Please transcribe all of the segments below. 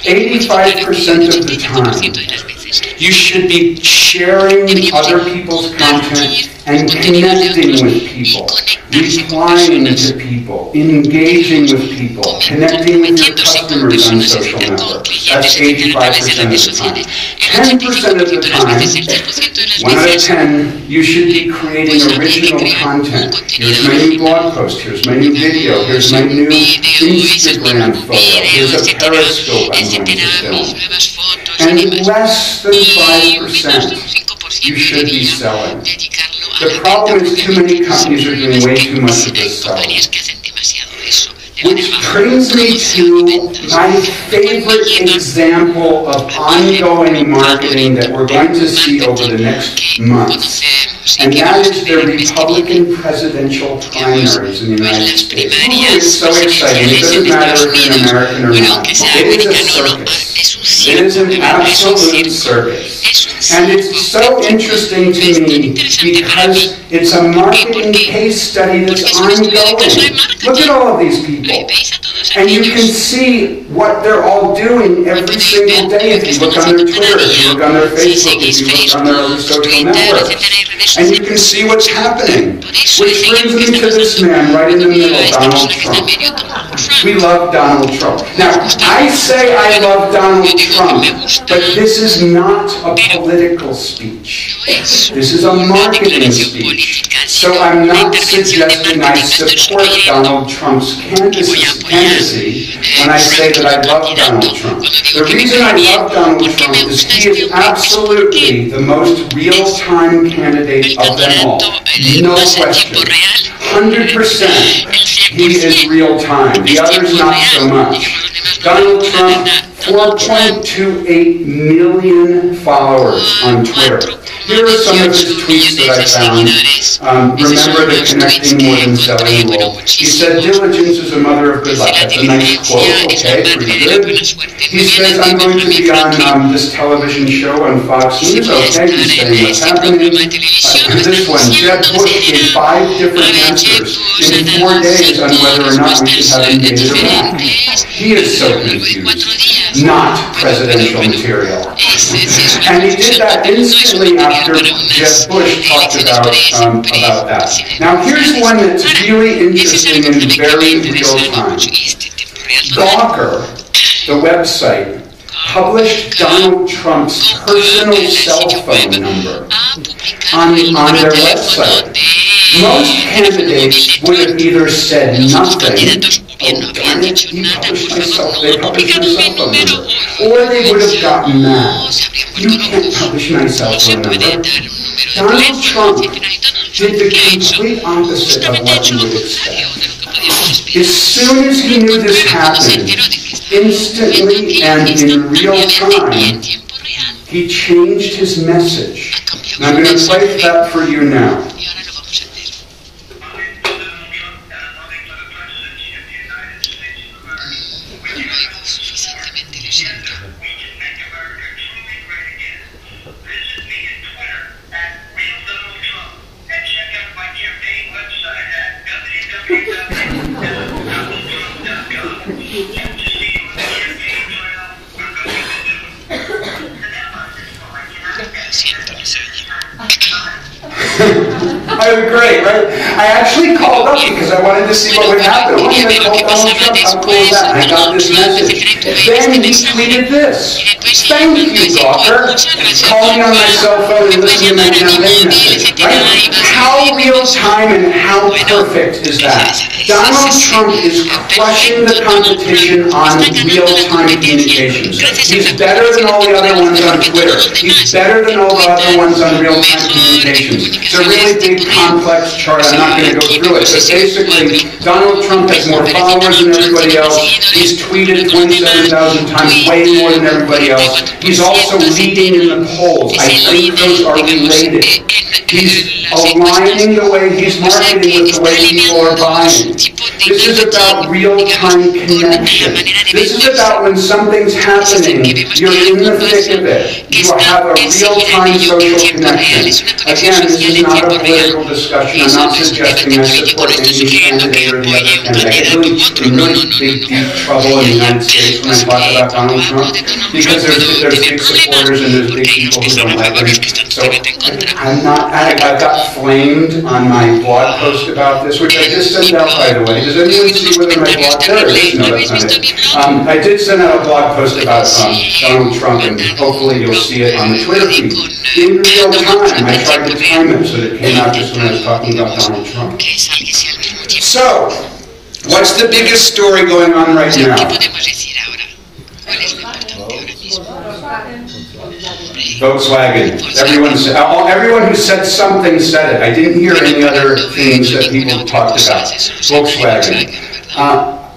85% of the time, you should be sharing other people's content and connecting with people, replying to people, engaging with people, connecting with your customers on social networks. That's 85% of the time. 10% of the time, 1 out of 10, you should be creating original content. Here's my new blog post, here's my new video, here's my new Instagram photo, here's a Periscope I'm going to film. And less than 5% you should be selling. The problem is too many companies are doing way too much of this selling. Which brings me to my favorite example of ongoing marketing that we're going to see over the next months. And that is the Republican presidential primaries in the United States. Ooh, it's so exciting. It doesn't matter if you're an American or not. It is a circus. It is an absolute circus. And it's so interesting to me because it's a marketing case study that's ongoing. Look at all of these people. And you can see what they're all doing every single day if you look on their Twitter, if you look on their Facebook, if you look on their other social networks. And you can see what's happening. Which brings me to this man right in the middle, Donald Trump. We love Donald Trump. Now, I say I love Donald Trump, but this is not a political speech. This is a marketing speech. So I'm not suggesting I support Donald Trump's candidacy when I say that I love Donald Trump. The reason I love Donald Trump is he is absolutely the most real-time candidate of them all. No question. 100%. He is real-time. The others not so much. Donald Trump, 4.28 million followers on Twitter. Here are some of his tweets that I found. Remember the connecting more than selling rule. He said, diligence is a mother of good luck. That's a nice quote. Okay, pretty good. He says, I'm going to be on this television show on Fox News. Okay, he's saying what's happening. This one, Jeb Bush gave 5 different answers in 4 days on whether or not we should have invaded Iraq. He is so confused. Not presidential material. And he did that instantly after Jeb Bush talked about that. Now here's one that's really interesting and very real time. Gawker, the website, published Donald Trump's personal cell phone number on their website. Most candidates would have either said nothing, oh darn it, they published my cell phone number, or they would have gotten mad. You can't publish my cell phone number. Donald Trump did the complete opposite of what you would expect. As soon as he knew this happened, instantly and in real time, he changed his message. And I'm going to play that for you now. Great, right? I actually called up because I wanted to see what would happen. I wanted to call Donald Trump. How cool is that? And I got this message. Then he tweeted this. Thank you, Gawker. Call me on my cell phone and listen to my campaign message. Right? How real time and how perfect is that? Donald Trump is crushing the competition on real-time communications. He's better than all the other ones on Twitter. He's better than all the other ones on real-time communications. It's a really big, complex chart. I'm not going to go through it. But basically, Donald Trump has more followers than everybody else. He's tweeted 27,000 times, way more than everybody else. He's also leading in the polls. I think those are related. He's aligning the way he's marketing with the way people are buying. This is about real-time connection. This is about when something's happening, you're in the thick of it. You have a real-time social connection. Again, this is not a political discussion. I'm not suggesting I support any candidate or the other candidate. I get really big, deep trouble in the United States when I talk about Donald Trump, because there's big supporters and there's big people who don't like him. So I got flamed on my blog post about this, which I just sent out, by the way. Does anyone see whether my blog, there it is, no, that's not it. I did send out a blog post about Donald Trump, and hopefully you'll see it on the Twitter feed. In real time, I tried to time it so that it came out just when I was talking about Donald Trump. So, what's the biggest story going on right now? Volkswagen. Everyone who said something said it. I didn't hear any other things that people talked about. Volkswagen.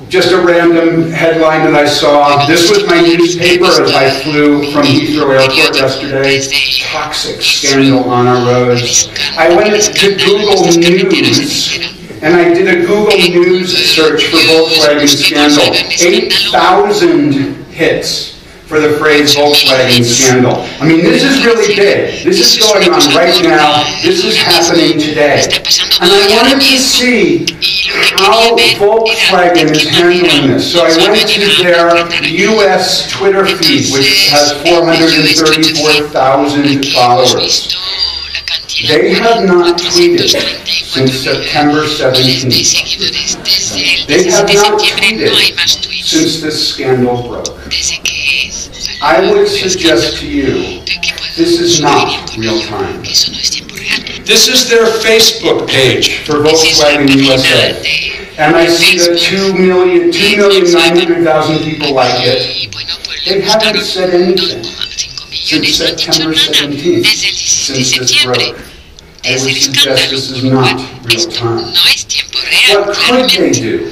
Just a random headline that I saw. This was my newspaper as I flew from Heathrow Airport yesterday. Toxic scandal on our roads. I went to Google News and I did a Google News search for Volkswagen scandal. 8,000 hits for the phrase Volkswagen scandal. I mean, this is really big. This is going on right now. This is happening today. And I wanted to see how Volkswagen is handling this. So I went to their US Twitter feed, which has 434,000 followers. They have not tweeted since September 17th. They have not tweeted since this scandal broke. I would suggest to you, this is not real time. This is their Facebook page for Volkswagen USA. And I see that 2,900,000 people like it. They haven't said anything since September 17th, since this broke. I would suggest this is not real time. What could they do?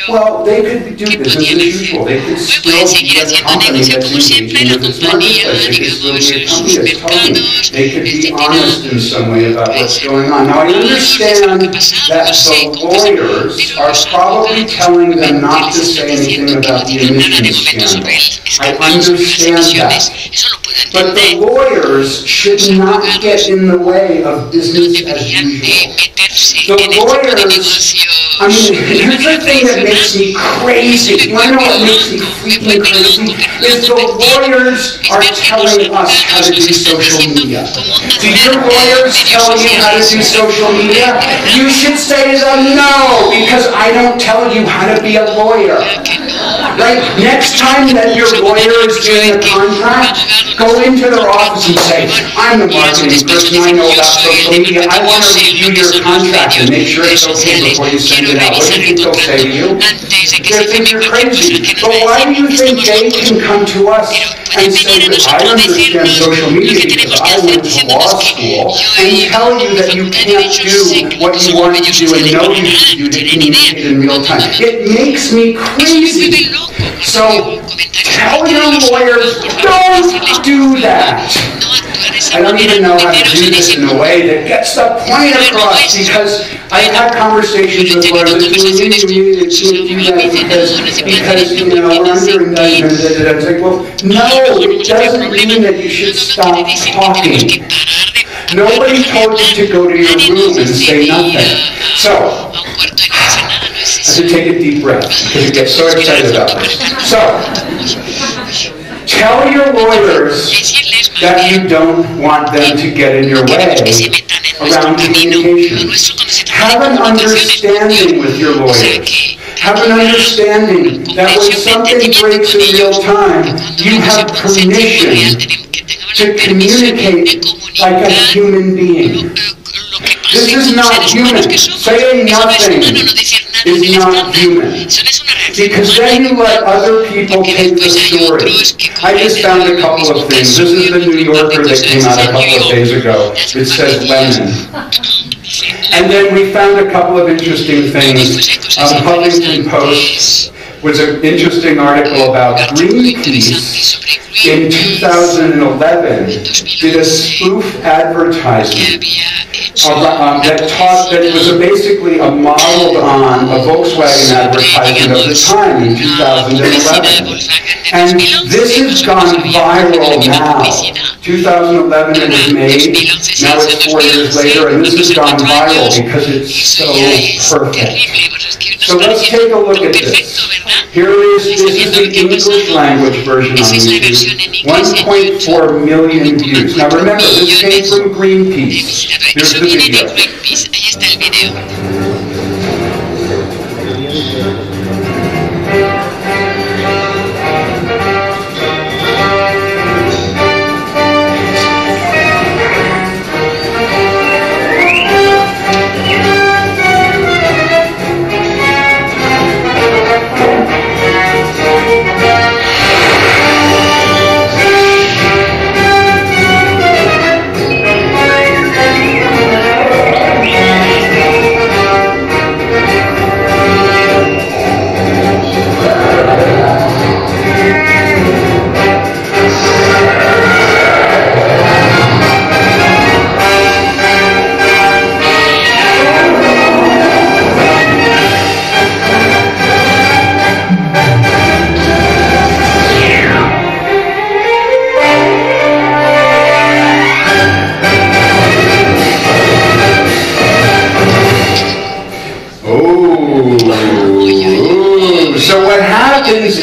Well, they could do business as usual. They could still be a company that's engaging with its marketplace. They could still be a company that's talking. They could be honest in some way about what's going on. Now, I understand that the lawyers are probably telling them not to say anything about the emissions scandal. I understand that. But the lawyers should not get in the way of business as usual. The lawyers, I mean, here's the thing that makes me crazy. You want to know what makes me freaking crazy? Is the lawyers are telling us how to do social media. Do your lawyers tell you how to do social media? You should say to them, no, because I don't tell you how to be a lawyer. Right? Next time that your lawyer is doing a contract, go into their office and say, I'm the marketing person, I know about social media, I want to review your contract and make sure it's okay before you send it out. What do you think they'll say to you? They'll think you're crazy. But why do you think they can come to us and say that I understand social media because I went to law school and tell you that you can't do what you want to do and know you should do to communicate in real time? It makes me crazy. So tell your lawyers, don't do that. I don't even know how to do this in a way that gets the point across, because I've had conversations with lawyers that can't do that because you know, we're under indictment. It's like, well, no, it doesn't mean that you should stop talking. Nobody told you to go to your room and say nothing. So, I should take a deep breath because you get so excited about this. So, tell your lawyers that you don't want them to get in your way around communication. Have an understanding with your lawyers. Have an understanding that when something breaks in real time, you have permission to communicate like a human being. This is not human. Saying nothing is not human. Because then you let other people take the story. I just found a couple of things. This is the New Yorker that came out a couple of days ago. It says lemon. And then we found a couple of interesting things. Huffington Post was an interesting article about Greenpeace in 2011 did a spoof advertisement that was basically a modeled on a Volkswagen advertisement of the time in 2011. And this has gone viral now. 2011 it was made, now it's 4 years later, and this has gone viral because it's so perfect. So let's take a look at this. Here this is the English language version on YouTube. 1.4 million views. Now remember, this came from Greenpeace. Here's the video.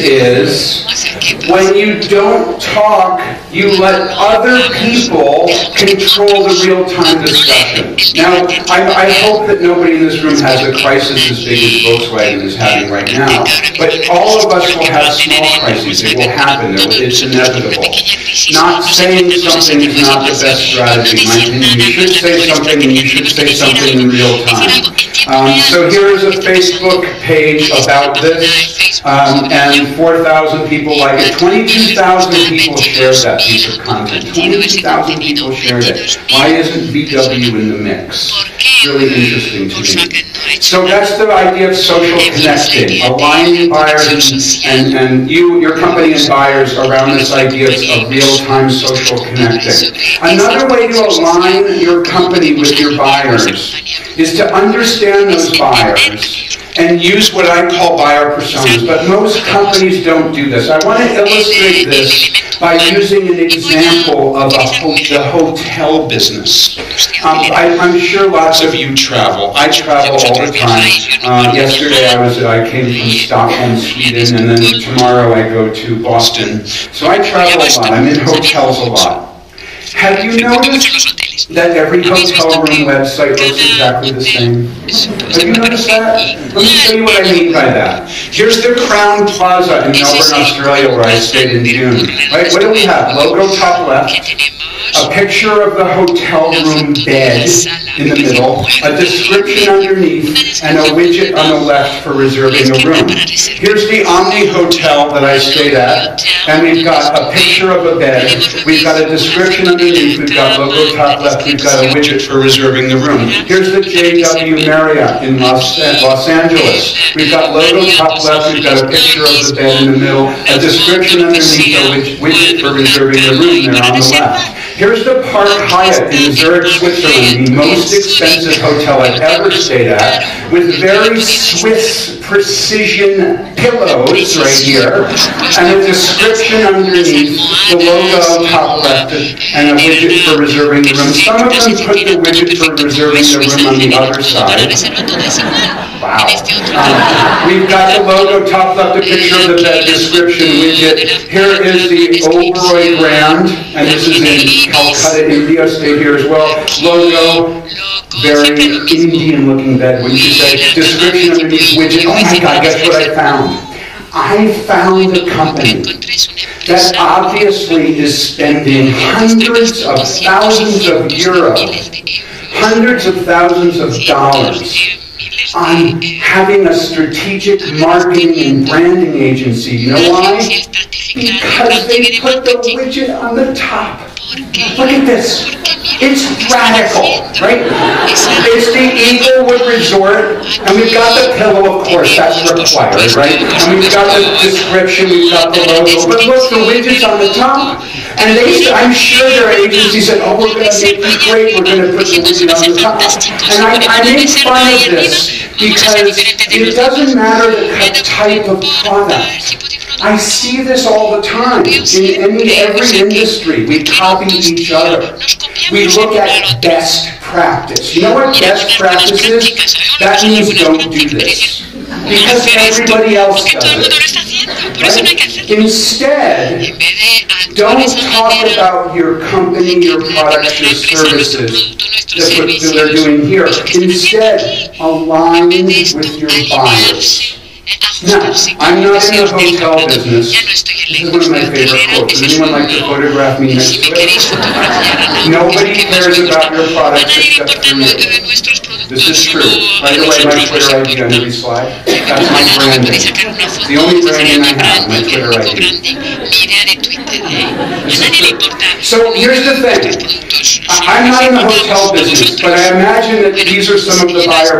Is when you don't talk, you let other people control the real-time discussion. Now, I hope that nobody in this room has a crisis as big as Volkswagen is having right now, but all of us will have small crises. It will happen. It's inevitable. Not saying something is not the best strategy. In my opinion, you should say something, and you should say something in real time. So here is a Facebook page about this, and 4,000 people like it. 22,000 people shared that piece of content. 22,000 people shared it. Why isn't VW in the mix? It's really interesting to me. So that's the idea of social connecting, aligning buyers and your company and buyers around this idea of real-time social connecting. Another way to align your company with your buyers is to understand those buyers and use what I call buyer personas, but most companies don't do this. I want to illustrate this by using an example of the hotel business. I'm sure lots of you travel. I travel all the time. Yesterday I came from Stockholm, Sweden, and then tomorrow I go to Boston. So I travel a lot. I'm in hotels a lot. Have you noticed that every hotel room website looks exactly the same? Have you noticed that? Let me show you what I mean by that. Here's the Crown Plaza in Melbourne, Australia, where I stayed in June. Right? What do we have? Logo top left, a picture of the hotel room bed in the middle, a description underneath, and a widget on the left for reserving a room. Here's the Omni Hotel that I stayed at, and we've got a picture of a bed, we've got a description underneath, we've got logo top left, we've got a widget for reserving the room. Here's the JW Marriott in Los Angeles. We've got logo top left, we've got a picture of the bed in the middle, a description underneath, a widget for reserving the room there on the left. Here's the Park Hyatt in Zurich, Switzerland, the most expensive hotel I've ever stayed at, with very Swiss precision pillows right here, and a description underneath, the logo top left, and a widget for reserving the room. Some of them put the widget for reserving the room on the other side. Wow. We've got the logo top left, a picture of the bed, description, widget. Here is the Oberoi Grand, and this is in Calcutta, India. Stay here as well. Logo, very Indian-looking bed, wouldn't you say? Description underneath, widget. Oh my God, guess what I found? I found a company that obviously is spending hundreds of thousands of euros, hundreds of thousands of dollars on having a strategic marketing and branding agency. You know why? Because they put the widget on the top. Look at this. It's radical, right? It's the Eaglewood Resort, and we've got the pillow, of course, that's required, right? And we've got the description, we've got the logo, but look, the widget's on the top. And I'm sure their agency said, oh, we're going to make it great, we're going to put the widget on the top. And I make fun of this because it doesn't matter the type of product. I see this all the time in every industry. We copy each other. We look at best practice. You know what best practice is? That means don't do this. Because everybody else does it. Right? Instead, don't talk about your company, your products, your services. That's what they're doing here. Instead, align with your buyers. Now, I'm not in the hotel business. This is one of my favorite quotes. Does anyone like to photograph me next to it? Nobody cares about your products except for you. This is true. By the way, my Twitter ID on every slide, that's my branding. The only branding I have, my Twitter ID. So here's the thing. I'm not in the hotel business, but I imagine that these are some of the buyer